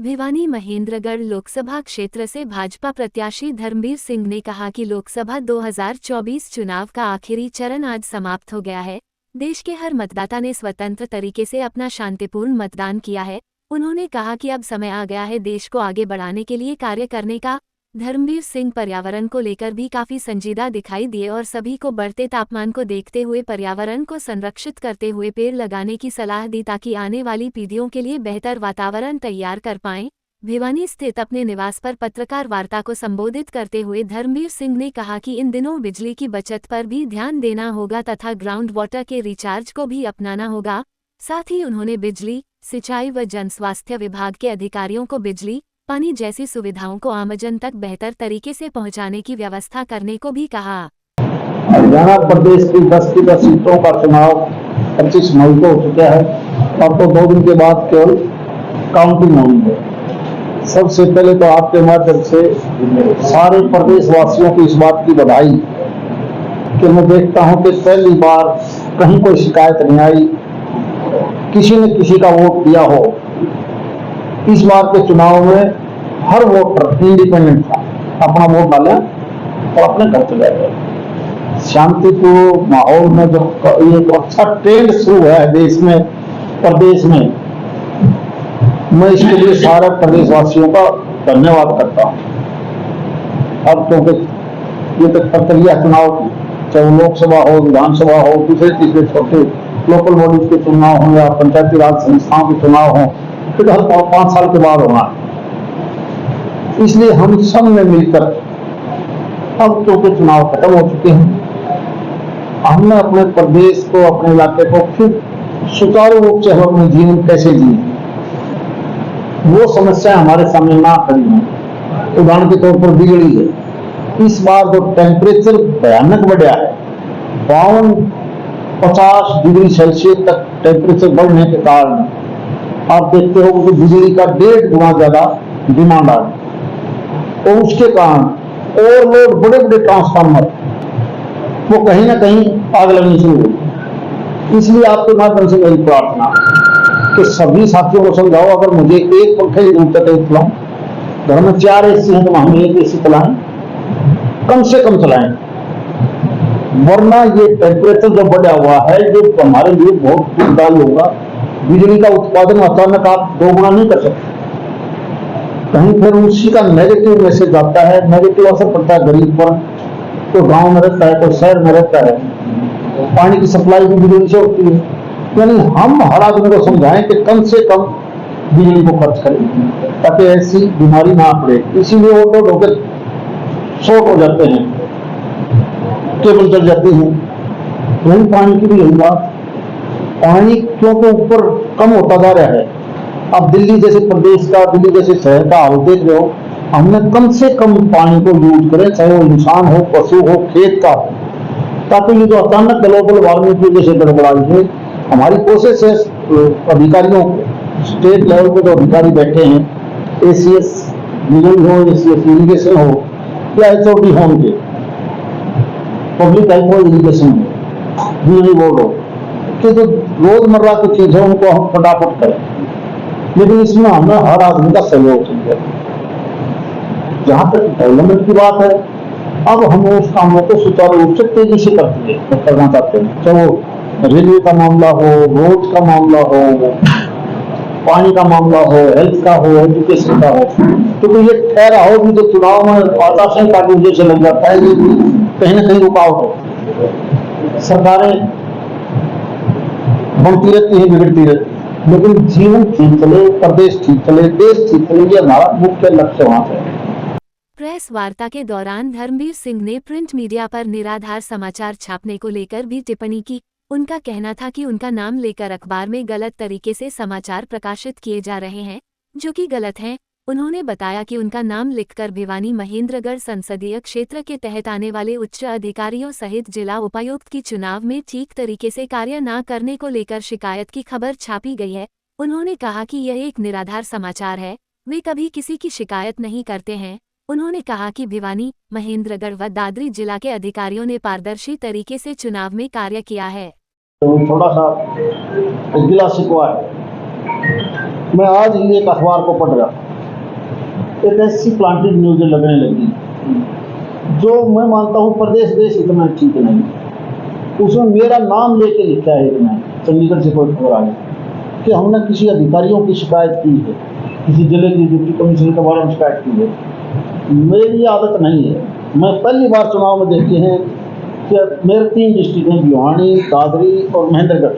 भिवानी महेंद्रगढ़ लोकसभा क्षेत्र से भाजपा प्रत्याशी धर्मवीर सिंह ने कहा कि लोकसभा 2024 चुनाव का आखिरी चरण आज समाप्त हो गया है। देश के हर मतदाता ने स्वतंत्र तरीके से अपना शांतिपूर्ण मतदान किया है। उन्होंने कहा कि अब समय आ गया है देश को आगे बढ़ाने के लिए कार्य करने का। धर्मवीर सिंह पर्यावरण को लेकर भी काफी संजीदा दिखाई दिए और सभी को बढ़ते तापमान को देखते हुए पर्यावरण को संरक्षित करते हुए पेड़ लगाने की सलाह दी ताकि आने वाली पीढ़ियों के लिए बेहतर वातावरण तैयार कर पाएं। भिवानी स्थित अपने निवास पर पत्रकार वार्ता को संबोधित करते हुए धर्मवीर सिंह ने कहा कि इन दिनों बिजली की बचत पर भी ध्यान देना होगा तथा ग्राउंड वाटर के रिचार्ज को भी अपनाना होगा। साथ ही उन्होंने बिजली, सिंचाई व जनस्वास्थ्य विभाग के अधिकारियों को बिजली, पानी जैसी सुविधाओं को आमजन तक बेहतर तरीके से पहुंचाने की व्यवस्था करने को भी कहा। हरियाणा प्रदेश की 10 की 10 सीटों का चुनाव 25 मई को हो चुका है और तो 2 दिन के बाद केवल काउंटिंग होनी है। सबसे पहले तो आपके माध्यम से सारे प्रदेशवासियों की इस बात की बधाई कि मैं देखता हूं कि पहली बार कहीं कोई शिकायत नहीं आई, किसी ने किसी का वोट दिया हो। इस बार के चुनाव में हर वोटर इंडिपेंडेंट था, अपना वोट डाला और अपने घर चले गए। शांतिपूर्ण माहौल में जो एक अच्छा ट्रेंड शुरू है देश में, प्रदेश में, मैं इसके लिए सारे प्रदेशवासियों का धन्यवाद करता हूं। अब क्योंकि ये तो प्रक्रिया चुनाव की, चाहे लोकसभा हो, विधानसभा हो, दूसरे तीसरे छोटे लोकल बॉडीज के चुनाव हो या पंचायती राज संस्थाओं के चुनाव हो, फिर हर 5 साल के बाद होना। इसलिए हम सब ने मिलकर, अब क्योंकि चुनाव खत्म हो चुके हैं, हमने अपने प्रदेश को, अपने इलाके को फिर सुचारू रूप से हम अपने जीवन कैसे जिए, वो समस्या हमारे सामने ना खड़ी है। उदाहरण के तौर पर बिजली है। इस बार जो टेम्परेचर भयानक बढ़ा है, 52-50 डिग्री सेल्सियस तक टेम्परेचर बढ़ने के कारण आप देखते हो कि बिजली का 1.5 गुना ज्यादा डिमांड आ गई और उसके कारण ओवरलोड बड़े बड़े ट्रांसफार्मर वो कहीं ना कहीं आग लगनी शुरू हुई। इसलिए आपके माध्यम से मेरी प्रार्थना कि सभी साथियों को समझाओ, अगर मुझे एक पंखे की जरूरत है चलाऊं, घर में 4 एसी हैं तो हम एक एसी चलाएं, कम से कम चलाएं, वरना ये टेम्परेचर जो बढ़ा हुआ है ये हमारे लिए बहुत दुखदायी होगा। बिजली का उत्पादन अचानक आप 2 गुना नहीं कर सकते, कहीं फिर उसी का नेगेटिव मैसेज आता है, नेगेटिव असर पड़ता है गरीब पर। कोई गांव में रहता है, कोई शहर में रहता है, पानी की सप्लाई भी बिजली से होती है। यानी हम हर आदमी को समझाएं कि कम से कम बिजली को खर्च करें ताकि ऐसी बीमारी ना पड़े। इसीलिए वो तो होकर शॉर्ट हो जाते हैं, केबल जल जाती है। वही पानी की भी यही बात, पानी क्योंकि ऊपर कम होता जा रहा है। अब दिल्ली जैसे प्रदेश का, दिल्ली जैसे शहर का हाल देख रहे हो, हमने कम से कम पानी को यूज करें, चाहे वो इंसान हो, पशु हो, खेत का हो, ताकि ये जो अचानक ग्लोबल वार्मिंग की वजह से गड़बड़ाई है। हमारी कोशिश है अधिकारियों को, स्टेट लेवल पे जो अधिकारी बैठे हैं, ACS बिजली हो, ACS इरिगेशन हो या HOD हो, उनके पब्लिक हेल्थ हो, इरिगेशन हो, बिजली बोर्ड हो, कि जो रोजमर्रा की चीज है उनको हम फटाफट करें। लेकिन इसमें हमें हर आदमी का सहयोग चाहिए। जहां तक डेवलपमेंट की बात है, अब हम उस कामों को सुचारू रूप से तेजी से करना चाहते हैं, चाहे वो रेलवे का मामला हो, रोड का मामला हो, पानी का मामला हो, हेल्थ का हो, एजुकेशन का हो। क्योंकि ये ठहरा हो भी तो चुनाव में आचार संहिता की वजह से लग जाता है, ये कहीं ना कहीं रुकावट हो। सरकारें बनती रहती है, बिगड़ती रहती है, लेकिन जीवन ठीक चले, प्रदेश ठीक चले, देश ठीक चले, ये हमारा मुख्य लक्ष्य वहां है। प्रेस वार्ता के दौरान धर्मवीर सिंह ने प्रिंट मीडिया पर निराधार समाचार छापने को लेकर भी टिप्पणी की। उनका कहना था कि उनका नाम लेकर अखबार में गलत तरीके से समाचार प्रकाशित किए जा रहे हैं, जो कि गलत हैं। उन्होंने बताया कि उनका नाम लिखकर भिवानी महेंद्रगढ़ संसदीय क्षेत्र के तहत आने वाले उच्च अधिकारियों सहित जिला उपायुक्त की चुनाव में ठीक तरीके से कार्य न करने को लेकर शिकायत की खबर छापी गई है। उन्होंने कहा कि यह एक निराधार समाचार है, वे कभी किसी की शिकायत नहीं करते हैं। उन्होंने कहा कि भिवानी, महेंद्रगढ़ व दादरी जिला के अधिकारियों ने पारदर्शी तरीके से चुनाव में कार्य किया है। तो थोड़ा सा गिला शिकवा है। मैं आज ही एक अखबार को पढ़ रहा था, एक ऐसी प्लांटेड न्यूज़ें लगने लगी जो मैं मानता हूँ प्रदेश देश इतना ठीक नहीं। उसमें मेरा नाम लेके लिखा है इतना, चंडीगढ़ से कोई खबर आई कि हमने किसी अधिकारियों की शिकायत की है, किसी जिले की डिप्टी कमिश्नर के बारे में शिकायत की है। मेरी आदत नहीं है। मैं पहली बार चुनाव में देखते हैं कि मेरे 3 डिस्ट्रिक्ट हैं, भिवानी, दादरी और महेंद्रगढ़,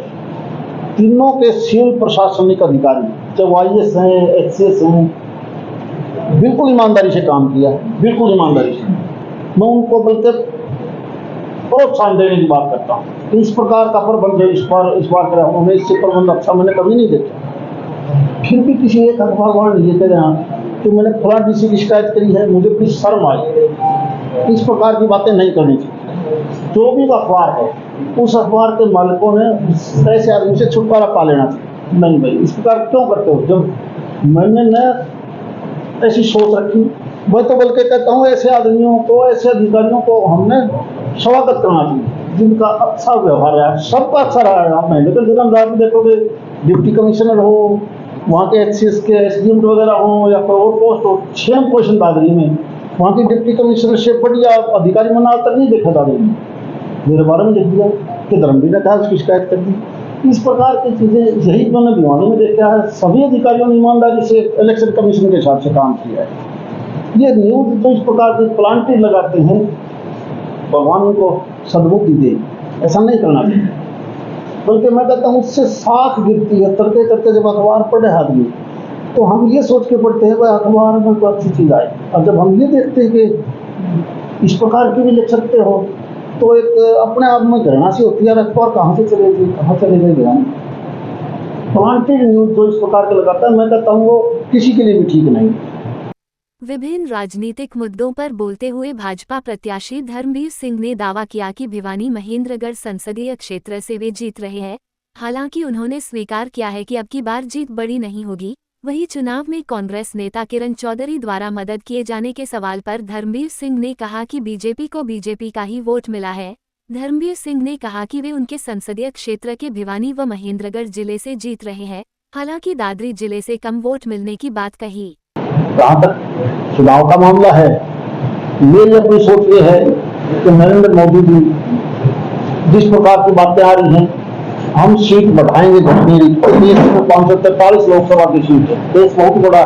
तीनों के सिविल प्रशासनिक अधिकारी, चाहे IAS हैं, HCS हैं, बिल्कुल ईमानदारी से काम किया, बिल्कुल ईमानदारी से। मैं उनको बल्कि प्रोत्साहन देने की बात करता हूँ। इस प्रकार का प्रबंध इस बार करा उन्होंने, इससे प्रबंध अच्छा मैंने कभी नहीं देखा। फिर भी किसी एक अखबार वाले ये कह रहे हैं कि मैंने फलां DC की शिकायत करी है, मुझे कुछ शर्म आई। इस प्रकार की बातें नहीं करनी चाहिए। जो भी अखबार है उस अखबार के मालिकों ने ऐसे आदमी से छुटकारा पा लेना चाहिए। नहीं भाई, इस प्रकार क्यों करते हो? जब मैंने न ऐसी सोच रखी, मैं तो बल्कि कहता हूँ ऐसे आदमियों को, ऐसे अधिकारियों को हमने स्वागत करना चाहिए जिनका अच्छा व्यवहार है। सबका अच्छा रहा है। आप महेंद्रगढ़ जिला में देखोगे, डिप्टी कमिश्नर हो, वहाँ के HCS के SDM वगैरह हो या कोई और पोस्ट हो, 6 पोजीशन दादरी में, वहाँ की डिप्टी कमिश्नर से बढ़िया अधिकारी मैंने आज तक नहीं देखा दादरी में। मेरे बारे में देख दिया कि धर्मवीर ने कहा उसकी शिकायत कर दी। इस प्रकार की चीज़ें यही मैंने भिवानी में देखा है। सभी अधिकारियों ने ईमानदारी से इलेक्शन कमीशन के हिसाब से काम किया है। ये न्यूज़ तो इस प्रकार की प्लांटेड लगाते हैं, भगवान उनको सद्बुद्धि दे, ऐसा नहीं करना चाहिए। बल्कि मैं कहता हूँ उससे साख गिरती है। तड़के तड़के जब अखबार पढ़े आदमी तो हम ये सोच के पढ़ते हैं भाई अखबार में कोई अच्छी चीज़ आए, और जब हम ये देखते हैं कि इस प्रकार की भी लिख सकते हो तो एक अपने आप में घृणा सी होती है। अखबार कहाँ से चलेगी, कहाँ चले गए ध्यान। प्लांटेड न्यूज़ जो इस प्रकार के लगाता है, मैं कहता हूँ वो किसी के लिए भी ठीक नहीं। विभिन्न राजनीतिक मुद्दों पर बोलते हुए भाजपा प्रत्याशी धर्मवीर सिंह ने दावा किया कि भिवानी महेंद्रगढ़ संसदीय क्षेत्र से वे जीत रहे हैं। हालांकि उन्होंने स्वीकार किया है कि अब की बार जीत बड़ी नहीं होगी। वहीं चुनाव में कांग्रेस नेता किरण चौधरी द्वारा मदद किए जाने के सवाल पर धर्मवीर सिंह ने कहा कि बीजेपी को बीजेपी का ही वोट मिला है। धर्मवीर सिंह ने कहा कि वे उनके संसदीय क्षेत्र के भिवानी व महेंद्रगढ़ जिले से जीत रहे हैं, हालांकि दादरी जिले से कम वोट मिलने की बात कही। जहाँ तक चुनाव का मामला है, मेरी अपनी सोच ये है कि नरेंद्र मोदी जी जिस प्रकार की बातें आ रही हैं, हम सीट बढ़ाएंगे घटनेरी। देश में 543 लोकसभा की सीट है। देश बहुत बड़ा,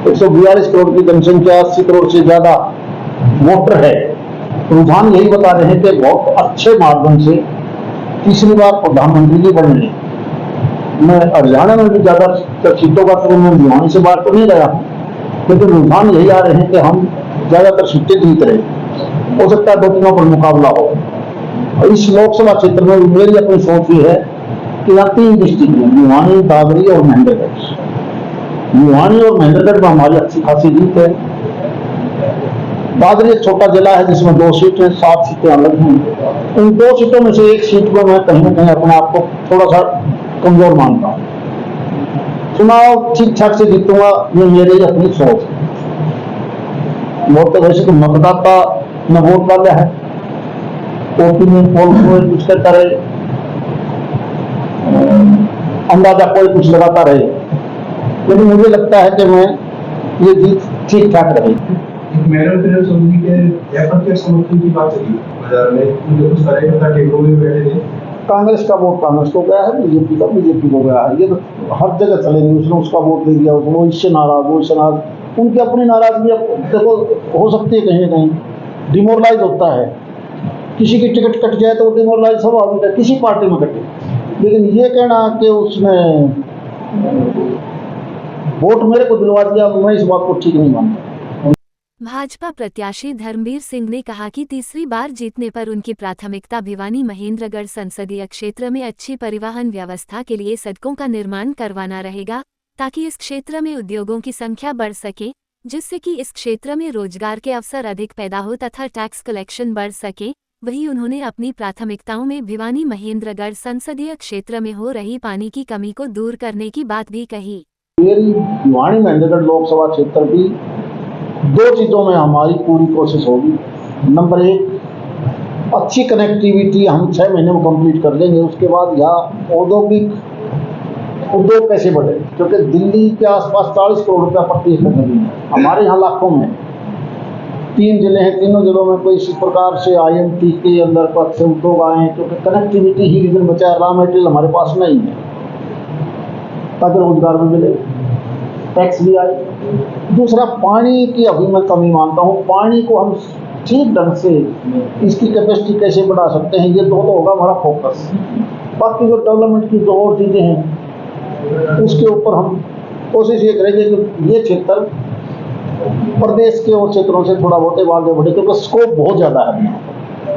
142 करोड़ की जनसंख्या, 80 करोड़ से ज्यादा वोटर है। रुझान यही बता रहे हैं कि बहुत अच्छे माध्यम से तीसरी बार प्रधानमंत्री जी बनेंगे। मैं हरियाणा में भी ज्यादा सीटों का तो मैं भिवानी से बात तो नहीं गया, लेकिन रुझान यही आ रहे हैं कि हम ज्यादातर सीटें जीत रहे। हो सकता है 2-3 पर मुकाबला हो। और इस लोकसभा क्षेत्र में मेरी अपनी सोच ये है कि यहाँ 3 डिस्ट्रिक्ट हैं, भिवानी, दादरी और महेंद्रगढ़। भिवानी और महेंद्रगढ़ में हमारी अच्छी खासी जीत है। दादरी एक छोटा जिला है जिसमें 2 सीट है, 7 सीटें अलग हैं। उन 2 सीटों में से एक सीट पर मैं कहीं ना कहीं अपने आप को थोड़ा सा कमजोर मानता हूँ। चुनाव ठीक ठाक से जीतूंगा, ये मेरी अपनी सोच है। वोट तो वैसे तो मतदाता न वोट वाला है, ओपिनियन पोल कोई कुछ करता रहे, अंदाजा कोई कुछ लगाता रहे, लेकिन मुझे लगता है कि मैं ये जीत ठीक ठाक रहेगी। मैडम फिर सोनी के अप्रत्यक्ष समर्थन की बात चली बाजार में, मुझे कुछ कार्यकर्ता टेबलों में बैठे थे। कांग्रेस का वोट कांग्रेस को गया है, बीजेपी का बीजेपी को गया है। ये तो हर जगह चलेंगे। उसने उसका वोट दे दिया, उसने वो इससे नाराज, वो इससे नाराज। उनकी अपनी नाराजगी देखो हो सकती है, कहीं ना कहीं डिमोरलाइज होता है। किसी की टिकट कट जाए तो वो डिमोरलाइज स्वाभाविक है, किसी पार्टी में कटे। लेकिन ये कहना कि उसने वोट मेरे को दिलवा दिया, मैं इस बात को ठीक नहीं मानता। भाजपा प्रत्याशी धर्मवीर सिंह ने कहा कि तीसरी बार जीतने पर उनकी प्राथमिकता भिवानी महेंद्रगढ़ संसदीय क्षेत्र में अच्छी परिवहन व्यवस्था के लिए सड़कों का निर्माण करवाना रहेगा, ताकि इस क्षेत्र में उद्योगों की संख्या बढ़ सके, जिससे कि इस क्षेत्र में रोजगार के अवसर अधिक पैदा हो तथा टैक्स कलेक्शन बढ़ सके। वहीं उन्होंने अपनी प्राथमिकताओं में भिवानी महेंद्रगढ़ संसदीय क्षेत्र में हो रही पानी की कमी को दूर करने की बात भी कही। मेरी भिवानी महेंद्रगढ़ लोकसभा क्षेत्र की 2 चीजों में हमारी पूरी कोशिश होगी। नंबर 1, अच्छी कनेक्टिविटी हम 6 महीने में कंप्लीट कर लेंगे। उसके बाद यहाँ औद्योगिक उद्योग कैसे बढ़े, क्योंकि दिल्ली के आसपास 40 करोड़ रुपया प्रति एकड़ जमीन है, हमारे यहाँ लाखों में। 3 जिले हैं, तीनों जिलों में कोई इसी प्रकार से IMT के अंदर पर से उद्योग आए हैं, क्योंकि कनेक्टिविटी ही रीजन बचा है, रॉ मटेरियल हमारे पास नहीं है, ताकि रोजगार भी मिले, टैक्स भी आए। दूसरा, पानी की अभी मैं कमी मानता हूँ, पानी को हम ठीक ढंग से इसकी कैपेसिटी कैसे बढ़ा सकते हैं, ये तो होगा हमारा फोकस। बाकी जो डेवलपमेंट की जो और चीज़ें हैं उसके ऊपर हम कोशिश ये करेंगे कि ये क्षेत्र प्रदेश के और क्षेत्रों से थोड़ा बहुत आगे बढ़े, क्योंकि स्कोप बहुत ज़्यादा है।